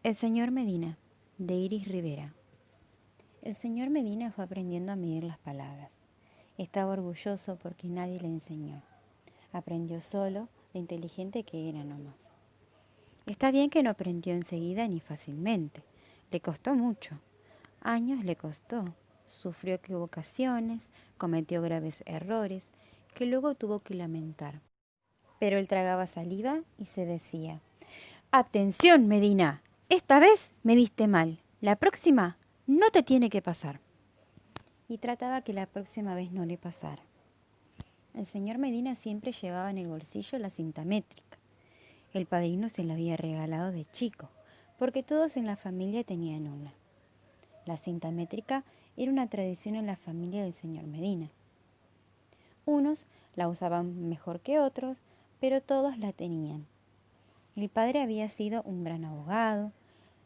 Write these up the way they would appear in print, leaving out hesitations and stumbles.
El señor Medina, de Iris Rivera. El señor Medina fue aprendiendo a medir las palabras. Estaba orgulloso porque nadie le enseñó. Aprendió solo, de inteligente que era nomás. Está bien que no aprendió enseguida ni fácilmente. Le costó mucho. Años le costó. Sufrió equivocaciones, cometió graves errores, que luego tuvo que lamentar. Pero él tragaba saliva y se decía: «Atención, Medina, esta vez me diste mal. La próxima no te tiene que pasar». Y trataba que la próxima vez no le pasara. El señor Medina siempre llevaba en el bolsillo la cinta métrica. El padrino se la había regalado de chico, porque todos en la familia tenían una. La cinta métrica era una tradición en la familia del señor Medina. Unos la usaban mejor que otros, pero todos la tenían. El padre había sido un gran abogado,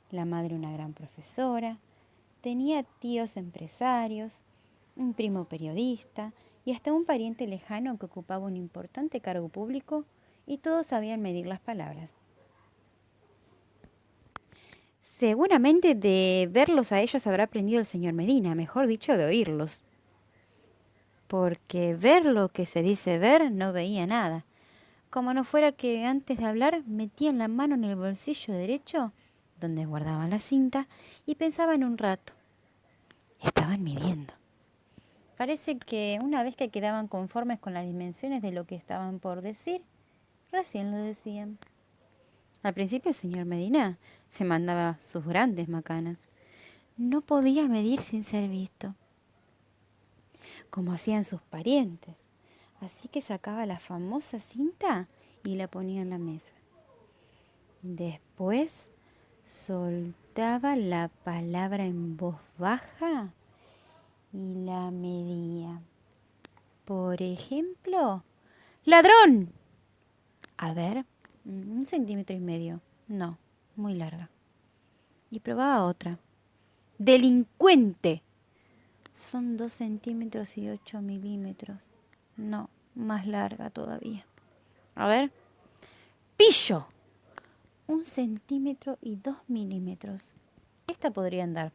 la madre una gran profesora, tenía tíos empresarios, un primo periodista y hasta un pariente lejano que ocupaba un importante cargo público, y todos sabían medir las palabras. Seguramente de verlos a ellos habrá aprendido el señor Medina, mejor dicho, de oírlos. Porque ver lo que se dice ver no veía nada. Como no fuera que antes de hablar metían la mano en el bolsillo derecho, donde guardaban la cinta, y pensaban un rato. Estaban midiendo. Parece que una vez que quedaban conformes con las dimensiones de lo que estaban por decir, recién lo decían. Al principio el señor Medina se mandaba sus grandes macanas. No podía medir sin ser visto, como hacían sus parientes. Así que sacaba la famosa cinta y la ponía en la mesa. Después soltaba la palabra en voz baja y la medía. Por ejemplo, ladrón. A ver, 1,5 centímetros. No, muy larga. Y probaba otra. Delincuente. Son 2,8 centímetros. No, más larga todavía. A ver. Pillo. 1,2 centímetros. Esta podría andar.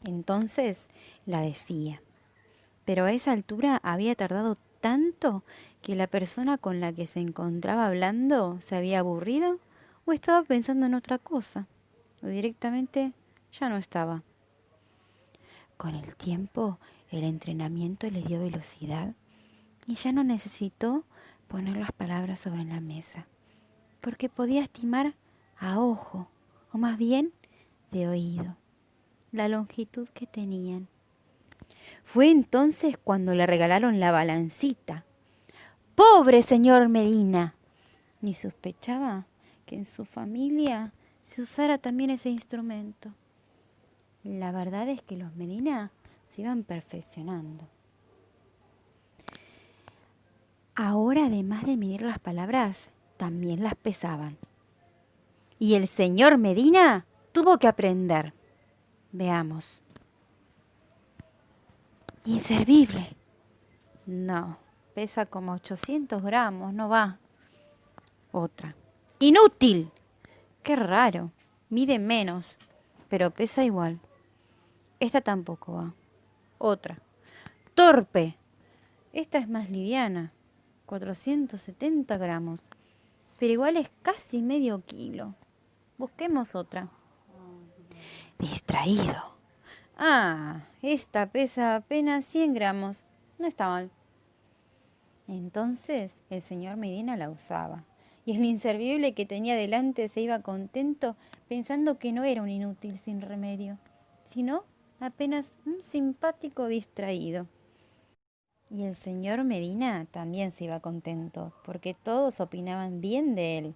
Entonces la decía. Pero a esa altura había tardado tanto que la persona con la que se encontraba hablando se había aburrido o estaba pensando en otra cosa, o directamente ya no estaba. Con el tiempo, el entrenamiento le dio velocidad y ya no necesitó poner las palabras sobre la mesa, porque podía estimar a ojo, o más bien de oído, la longitud que tenían. Fue entonces cuando le regalaron la balancita. ¡Pobre señor Medina! Ni sospechaba que en su familia se usara también ese instrumento. La verdad es que los Medina se iban perfeccionando. Ahora, además de medir las palabras, también las pesaban. Y el señor Medina tuvo que aprender. Veamos. Inservible. No, pesa como 800 gramos, no va. Otra. Inútil. Qué raro. Mide menos, pero pesa igual. Esta tampoco va. Otra. Torpe. Esta es más liviana. 470 gramos. Pero igual es casi medio kilo. Busquemos otra. Distraído. Ah, esta pesa apenas 100 gramos. No está mal. Entonces el señor Medina la usaba. Y el inservible que tenía delante se iba contento pensando que no era un inútil sin remedio, sino apenas un simpático distraído. Y el señor Medina también se iba contento, porque todos opinaban bien de él.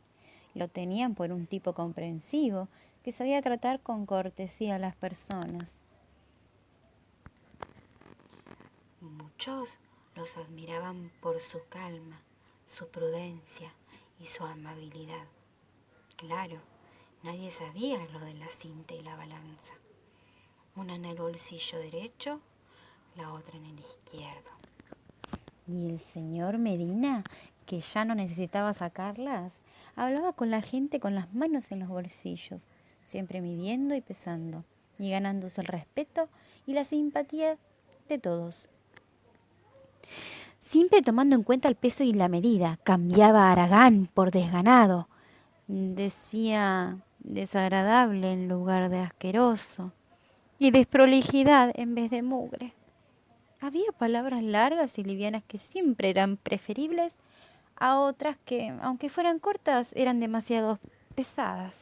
Lo tenían por un tipo comprensivo, que sabía tratar con cortesía a las personas. Muchos los admiraban por su calma, su prudencia y su amabilidad. Claro, nadie sabía lo de la cinta y la balanza. Una en el bolsillo derecho, la otra en el izquierdo. Y el señor Medina, que ya no necesitaba sacarlas, hablaba con la gente con las manos en los bolsillos. siempre midiendo y pesando, y ganándose el respeto y la simpatía de todos. Siempre tomando en cuenta el peso y la medida, cambiaba Aragán por desganado, decía desagradable en lugar de asqueroso, y desprolijidad en vez de mugre. Había palabras largas y livianas que siempre eran preferibles a otras que, aunque fueran cortas, eran demasiado pesadas.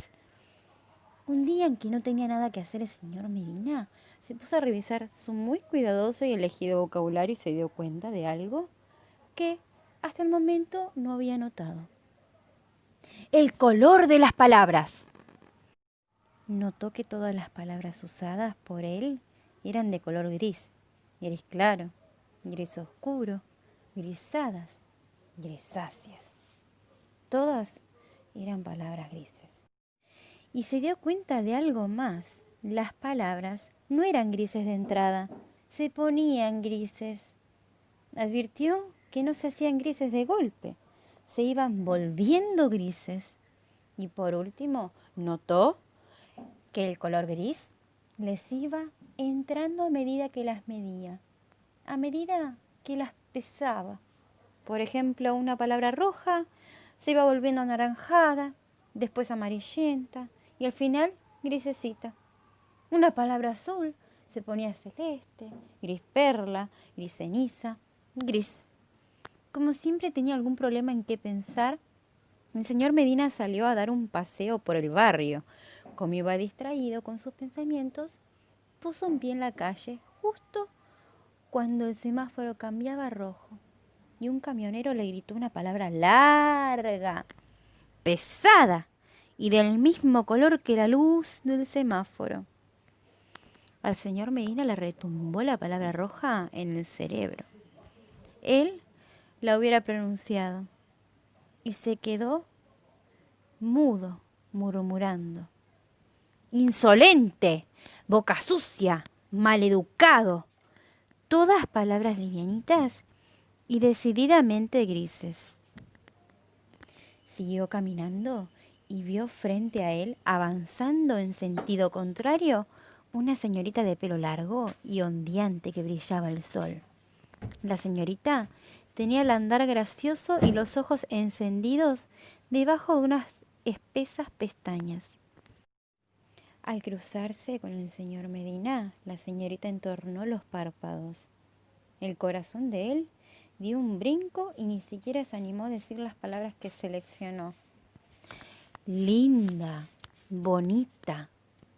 Un día en que no tenía nada que hacer el señor Medina, se puso a revisar su muy cuidadoso y elegido vocabulario y se dio cuenta de algo que hasta el momento no había notado. El color de las palabras. Notó que todas las palabras usadas por él eran de color gris, gris claro, gris oscuro, grisadas, grisáceas. Todas eran palabras grises. Y se dio cuenta de algo más. Las palabras no eran grises de entrada, se ponían grises. Advirtió que no se hacían grises de golpe, se iban volviendo grises. Y por último, notó que el color gris les iba entrando a medida que las medía, a medida que las pesaba. Por ejemplo, una palabra roja se iba volviendo anaranjada, después amarillenta y al final grisecita. Una palabra azul se ponía celeste, gris perla, gris ceniza, gris. Como siempre tenía algún problema en qué pensar, el señor Medina salió a dar un paseo por el barrio. Como iba distraído con sus pensamientos, puso un pie en la calle justo cuando el semáforo cambiaba a rojo y un camionero le gritó una palabra larga, pesada y del mismo color que la luz del semáforo. Al señor Medina le retumbó la palabra roja en el cerebro. Él la hubiera pronunciado y se quedó mudo, murmurando: insolente, boca sucia, maleducado. Todas palabras livianitas y decididamente grises. Siguió caminando y vio frente a él, avanzando en sentido contrario, una señorita de pelo largo y ondeante que brillaba al sol. La señorita tenía el andar gracioso y los ojos encendidos debajo de unas espesas pestañas. Al cruzarse con el señor Medina, la señorita entornó los párpados. El corazón de él dio un brinco y ni siquiera se animó a decir las palabras que seleccionó. Linda, bonita,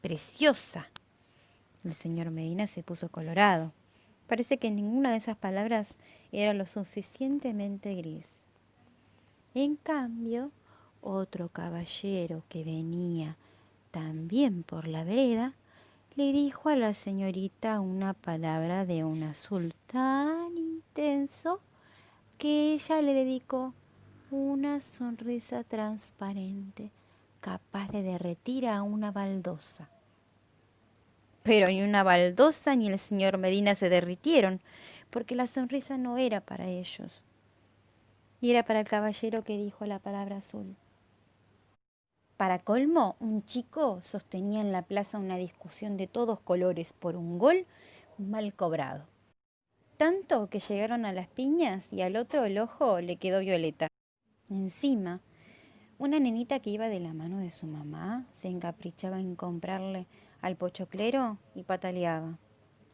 preciosa. El señor Medina se puso colorado. Parece que ninguna de esas palabras era lo suficientemente gris. En cambio, otro caballero que venía también por la vereda le dijo a la señorita una palabra de un azul tan intenso que ella le dedicó una sonrisa transparente, capaz de derretir a una baldosa. Pero ni una baldosa ni el señor Medina se derritieron, porque la sonrisa no era para ellos, y era para el caballero que dijo la palabra azul. Para colmo, un chico sostenía en la plaza una discusión de todos colores por un gol mal cobrado. Tanto que llegaron a las piñas y al otro el ojo le quedó violeta. Encima, una nenita que iba de la mano de su mamá se encaprichaba en comprarle al pochoclero y pataleaba.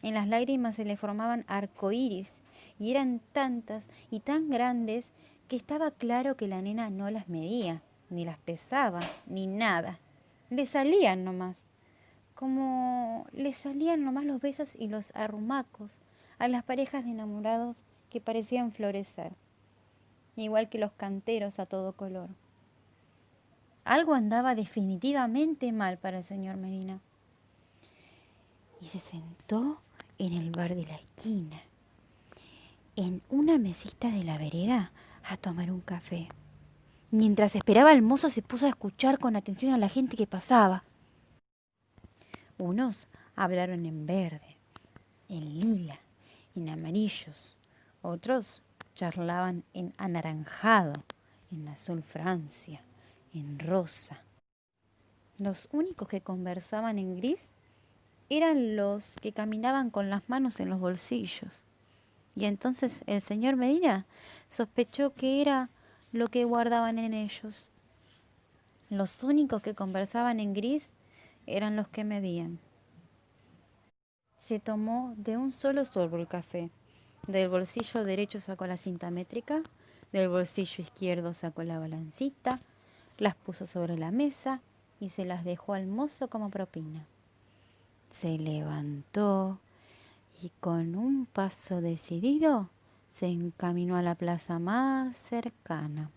En las lágrimas se le formaban arcoíris y eran tantas y tan grandes que estaba claro que la nena no las medía, ni las pesaba, ni nada. Le salían nomás, como le salían nomás los besos y los arrumacos a las parejas de enamorados que parecían florecer, igual que los canteros a todo color. Algo andaba definitivamente mal para el señor Medina. Y se sentó en el bar de la esquina, en una mesita de la vereda, a tomar un café. Mientras esperaba al mozo se puso a escuchar con atención a la gente que pasaba. Unos hablaron en verde, en lila, en amarillos. Otros charlaban en anaranjado, en azul Francia, en rosa. Los únicos que conversaban en gris eran los que caminaban con las manos en los bolsillos. Y entonces el señor Medina sospechó que era lo que guardaban en ellos. Los únicos que conversaban en gris eran los que medían. Se tomó de un solo sorbo el café. Del bolsillo derecho sacó la cinta métrica, del bolsillo izquierdo sacó la balancita, las puso sobre la mesa y se las dejó al mozo como propina. Se levantó y con un paso decidido se encaminó a la plaza más cercana.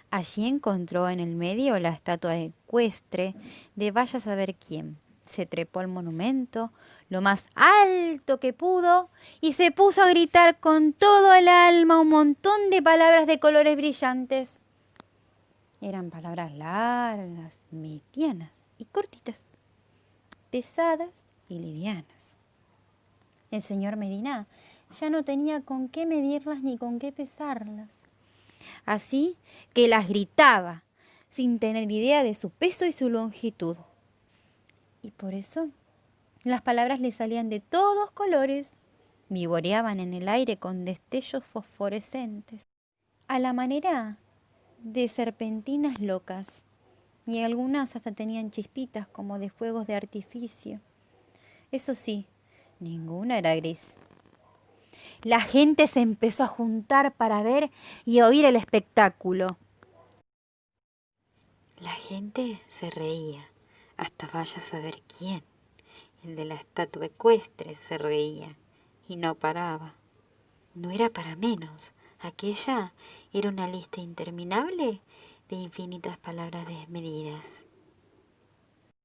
Allí encontró en el medio la estatua ecuestre de vaya a saber quién. Se trepó al monumento lo más alto que pudo y se puso a gritar con todo el alma un montón de palabras de colores brillantes. Eran palabras largas, medianas y cortitas, pesadas y livianas. El señor Medina ya no tenía con qué medirlas ni con qué pesarlas. Así que las gritaba, sin tener idea de su peso y su longitud. Y por eso las palabras le salían de todos colores, vivoreaban en el aire con destellos fosforescentes, a la manera de serpentinas locas, y algunas hasta tenían chispitas como de fuegos de artificio. Eso sí, ninguna era gris. La gente se empezó a juntar para ver y oír el espectáculo. La gente se reía, hasta vaya a saber quién. El de la estatua ecuestre se reía y no paraba. No era para menos. Aquella era una lista interminable de infinitas palabras desmedidas.